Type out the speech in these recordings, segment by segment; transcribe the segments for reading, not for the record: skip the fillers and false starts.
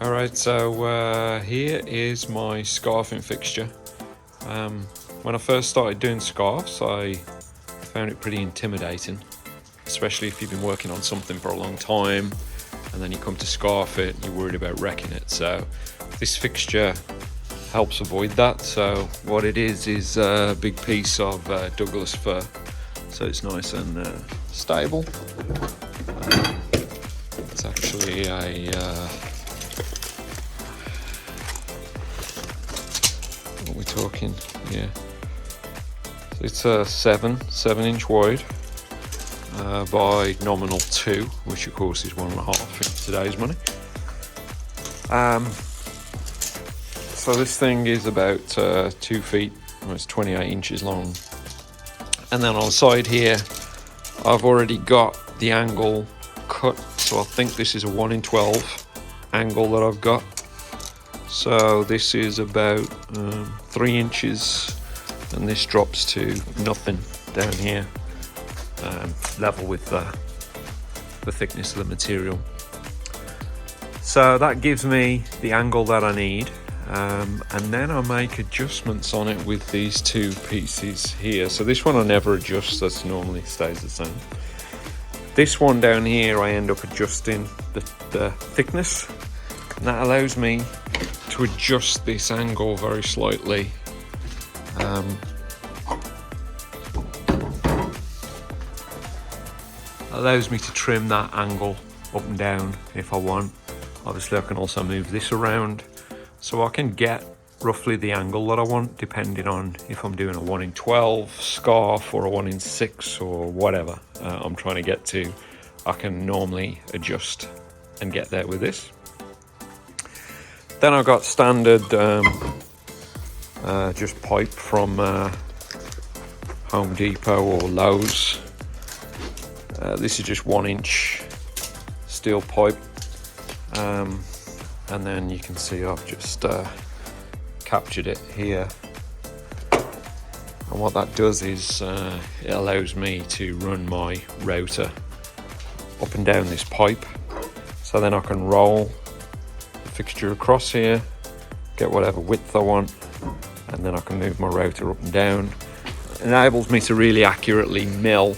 Alright, so here is my scarfing fixture. When I first started doing scarves, I found it pretty intimidating, especially if you've been working on something for a long time and then you come to scarf it, you're worried about wrecking it. So this fixture helps avoid that. So what it is a big piece of Douglas fir, so it's nice and stable. It's actually a what are we talking? Yeah, so it's a 7-inch wide by nominal 2, which of course is 1.5 in today's money. So this thing is about 2 feet, well, it's 28 inches long. And then on the side here, I've already got the angle cut. So I think this is a 1 in 12 angle that I've got. So this is about 3 inches, and this drops to nothing down here, level with the thickness of the material. So that gives me the angle that I need, and then I make adjustments on it with these two pieces here. So this one I never adjust, that normally stays the same. This one down here I end up adjusting the thickness, and that allows me to adjust this angle very slightly. Allows me to trim that angle up and down if I want. Obviously I can also move this around, so I can get roughly the angle that I want depending on if I'm doing a 1 in 12 scarf or a 1 in 6 or whatever I'm trying to get to. I can normally adjust and get there with this. Then I've got standard just pipe from Home Depot or Lowe's. This is just 1 inch steel pipe, and then you can see I've just captured it here. And what that does is it allows me to run my rotor up and down this pipe, so then I can roll the fixture across here, get whatever width I want, and then I can move my rotor up and down. It enables me to really accurately mill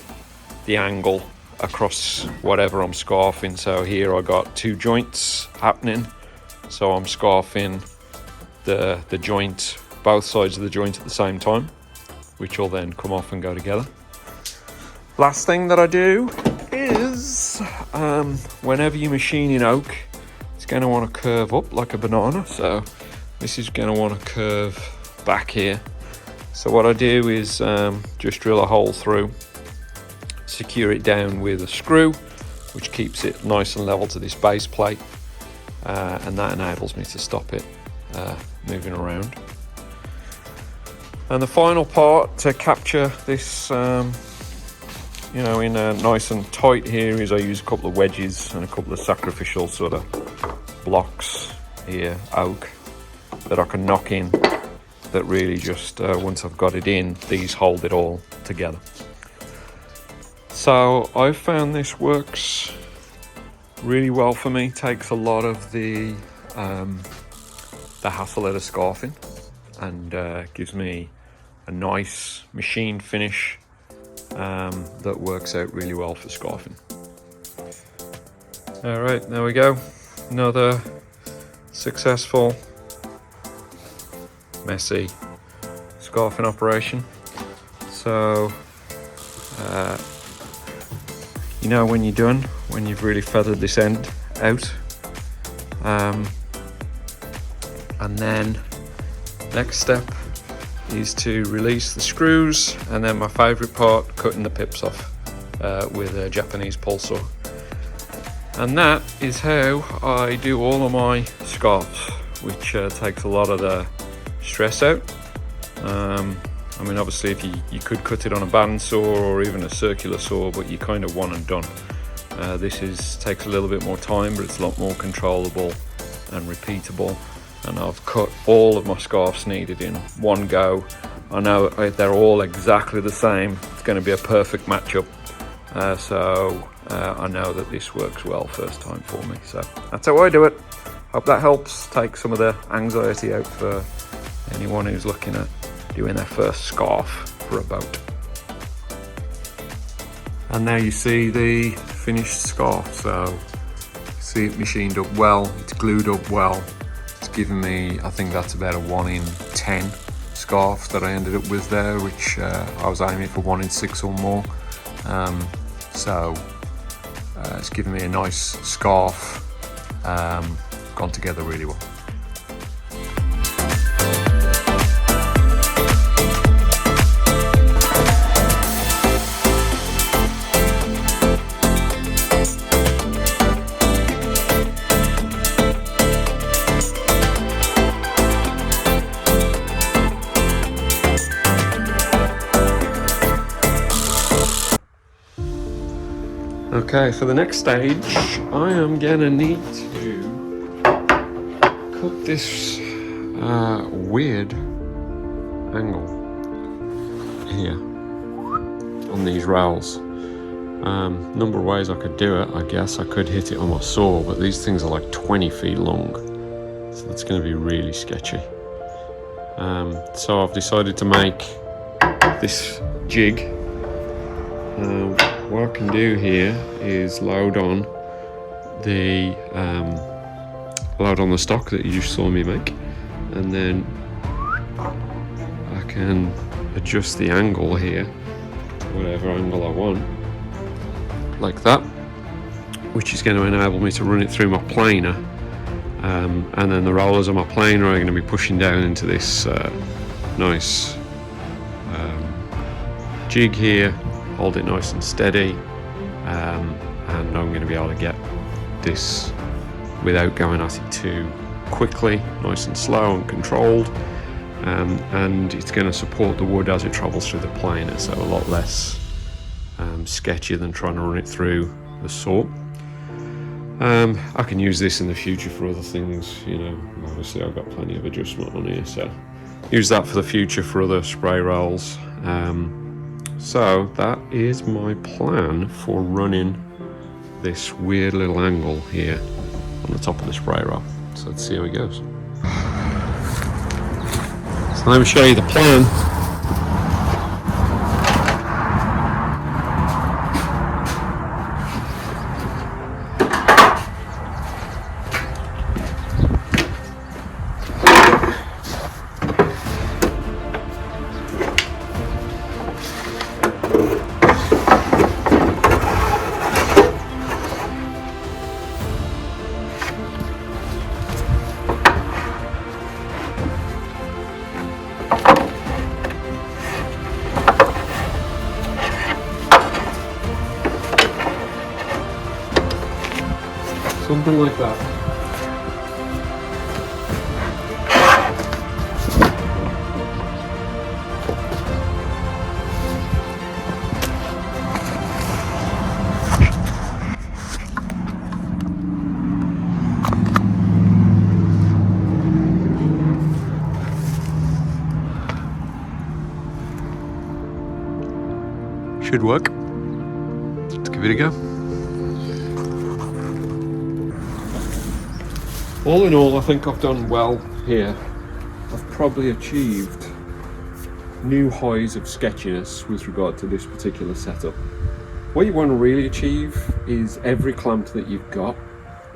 the angle across whatever I'm scarfing. So here I got 2 joints happening, so I'm scarfing the joint, both sides of the joint at the same time, which will then come off and go together. Last thing that I do is whenever you machine in oak, it's going to want to curve up like a banana, so this is going to want to curve back here. So what I do is just drill a hole through, secure it down with a screw, which keeps it nice and level to this base plate, and that enables me to stop it moving around. And the final part to capture this in a nice and tight here is I use a couple of wedges and a couple of sacrificial sort of blocks here, oak, that I can knock in, that really just once I've got it in, these hold it all together. So I've found this works really well for me. Takes a lot of the hassle out of scarfing, and gives me a nice machine finish that works out really well for scarfing. All right, there we go. Another successful, messy scarfing operation. So you know when you're done, when you've really feathered this end out, and then next step is to release the screws, and then my favourite part, cutting the pips off with a Japanese pole saw. And that is how I do all of my scarves, which takes a lot of the stress out. I mean, obviously if you could cut it on a bandsaw or even a circular saw, but you're kind of one and done. This takes a little bit more time, but it's a lot more controllable and repeatable. And I've cut all of my scarves needed in one go. I know they're all exactly the same. It's going to be a perfect matchup. So I know that this works well first time for me. So that's how I do it. hope that helps take some of the anxiety out for anyone who's looking at doing their first scarf for a boat. And now you see the finished scarf. So you see it machined up well, it's glued up well. It's given me, I think that's about a 1 in 10 scarf that I ended up with there, which I was aiming for 1 in 6 or more. It's given me a nice scarf, gone together really well. Okay, for the next stage, I am gonna need to cut this weird angle here on these rails. Number of ways I could do it. I guess I could hit it on my saw, but these things are like 20 feet long, so that's gonna be really sketchy. So I've decided to make this jig. What I can do here is load on the stock that you just saw me make, and then I can adjust the angle here to whatever angle I want, like that, which is going to enable me to run it through my planer, and then the rollers on my planer are going to be pushing down into this nice jig here. Hold it nice and steady, and I'm going to be able to get this without going at it too quickly, nice and slow and controlled, and it's going to support the wood as it travels through the planer, so a lot less sketchy than trying to run it through the saw. I can use this in the future for other things, you know, obviously I've got plenty of adjustment on here, so use that for the future for other spray rolls. So that is my plan for running this weird little angle here on the top of the spray roll. So let's see how it goes. So let me show you the plan. Something like that. Should work. Let's give it a go. All in all, I think I've done well here. I've probably achieved new highs of sketchiness with regard to this particular setup. What you want to really achieve is every clamp that you've got,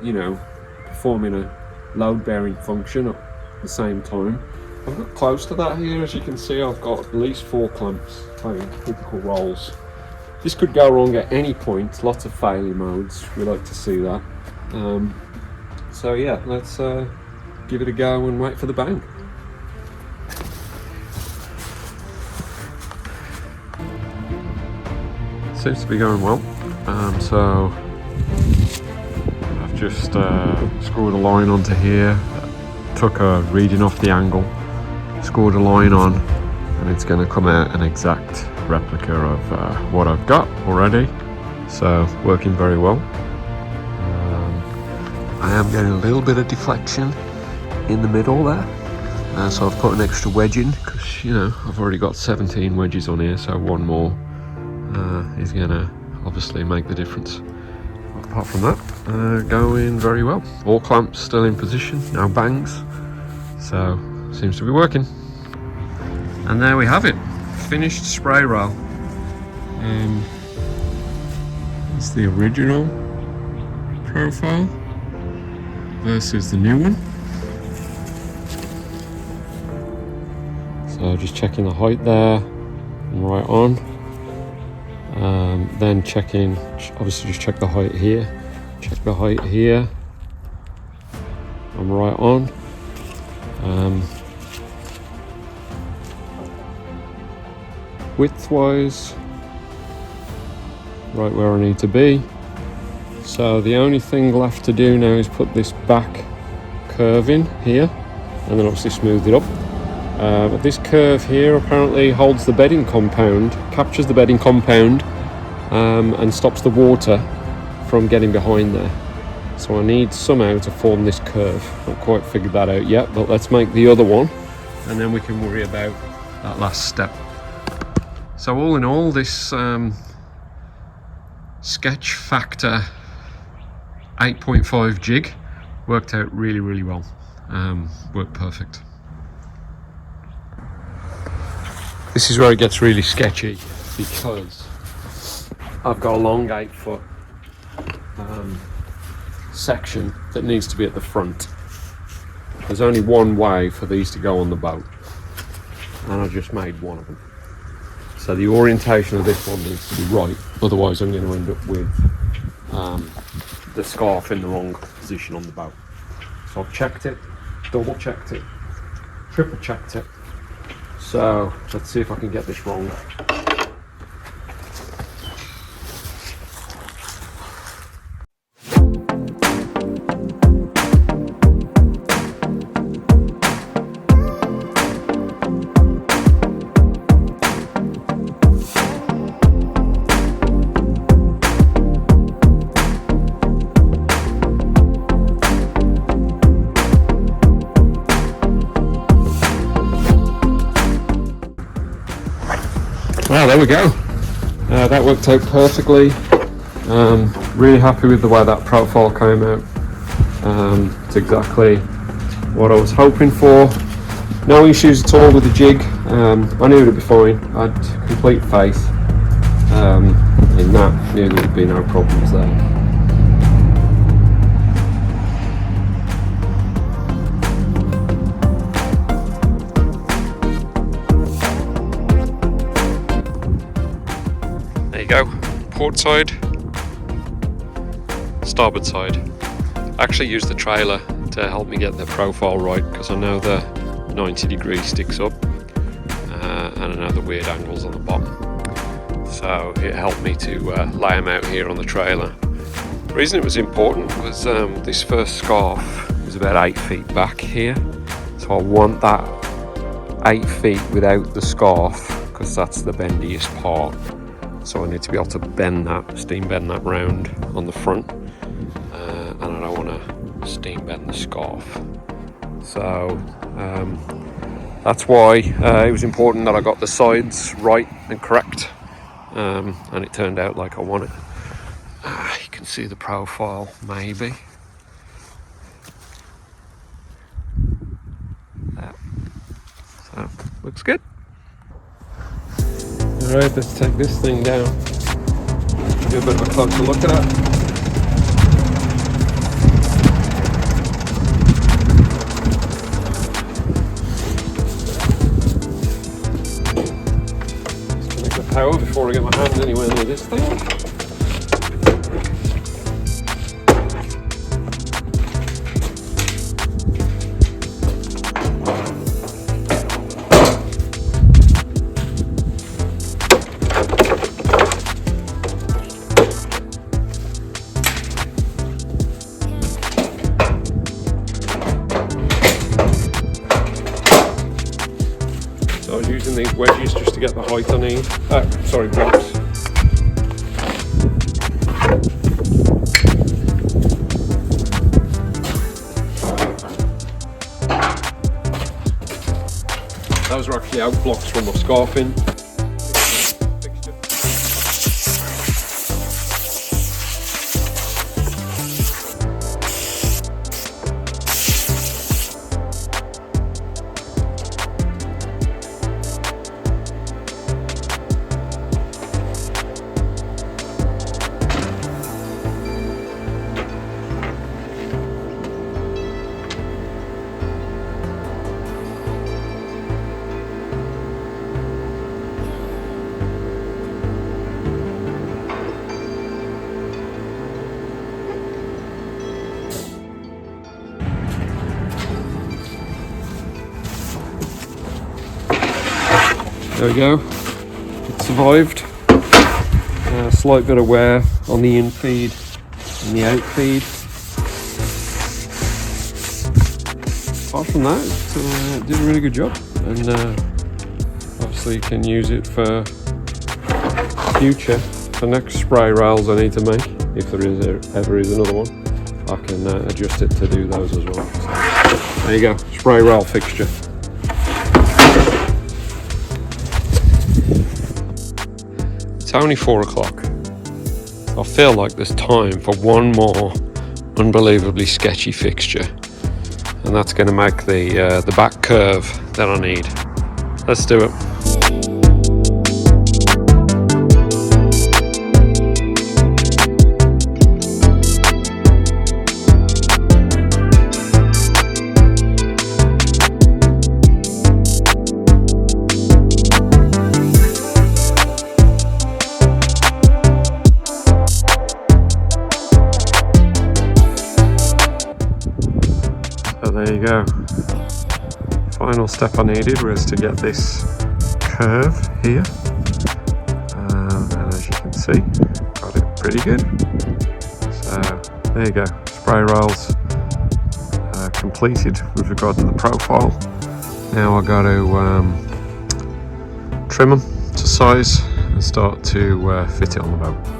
you know, performing a load-bearing function at the same time. I've got close to that here. As you can see, I've got at least 4 clamps playing typical rolls. This could go wrong at any point, lots of failure modes, we like to see that. So yeah, let's give it a go and wait for the bang. Seems to be going well. So I've just screwed a line onto here, took a reading off the angle, screwed a line on, and it's going to come out an exact replica of what I've got already. So working very well. I am getting a little bit of deflection in the middle there, so I've put an extra wedge in because, you know, I've already got 17 wedges on here, so one more is going to obviously make the difference. apart from that, going very well. All clamps still in position, no bangs, so seems to be working. And there we have it, finished spray rail. It's the original profile versus the new one. So just checking the height there, I'm right on. Then checking, obviously just check the height here, check the height here, I'm right on. Width wise, right where I need to be. So the only thing left to do now is put this back curve in here and then obviously smooth it up. But this curve here apparently holds the bedding compound, captures the bedding compound, and stops the water from getting behind there. So I need somehow to form this curve. Not quite figured that out yet, but let's make the other one and then we can worry about that last step. So all in all, this Sketch Factor 8.5 jig worked out really well. Worked perfect. This is where it gets really sketchy because I've got a long 8-foot section that needs to be at the front. There's only one way for these to go on the boat, and I just made one of them. So the orientation of this one needs to be right, otherwise I'm going to end up with the scarf in the wrong position on the boat. So I've checked it, double checked it, triple checked it. So let's see if I can get this wrong. Well, there we go. That worked out perfectly. Really happy with the way that profile came out. It's exactly what I was hoping for. No issues at all with the jig. I knew it'd be fine. I had complete faith in that. Knew there'd be no problems there. Go, port side, starboard side. I actually used the trailer to help me get the profile right because I know the 90 degree sticks up and I know the weird angles on the bottom. So it helped me to lay them out here on the trailer. The reason it was important was this first scarf is about 8 feet back here. So I want that 8 feet without the scarf because that's the bendiest part. So I need to be able to bend that, steam bend that round on the front, and I don't want to steam bend the scarf. So that's why it was important that I got the sides right and correct, and it turned out like I wanted. You can see the profile maybe. There. So looks good. Alright, let's take this thing down. Do a bit of a closer look at it. Disconnect the power before I get my hand anywhere near this thing. So I was using these wedges just to get the height I need. Sorry, blocks. Those are actually out blocks from my scarfing. There we go. It survived. A slight bit of wear on the in feed and the out feed. Apart from that, it did a really good job, and obviously you can use it for future. The next spray rails I need to make, if there ever is another one, I can adjust it to do those as well. So, there you go, spray rail fixture. It's only 4 o'clock. I feel like there's time for one more unbelievably sketchy fixture, and that's going to make the back curve that I need. Let's do it. So there you go. Final step I needed was to get this curve here, and as you can see, got it pretty good. So there you go, spray rails completed with regard to the profile. Now I got to trim them to size and start to fit it on the boat.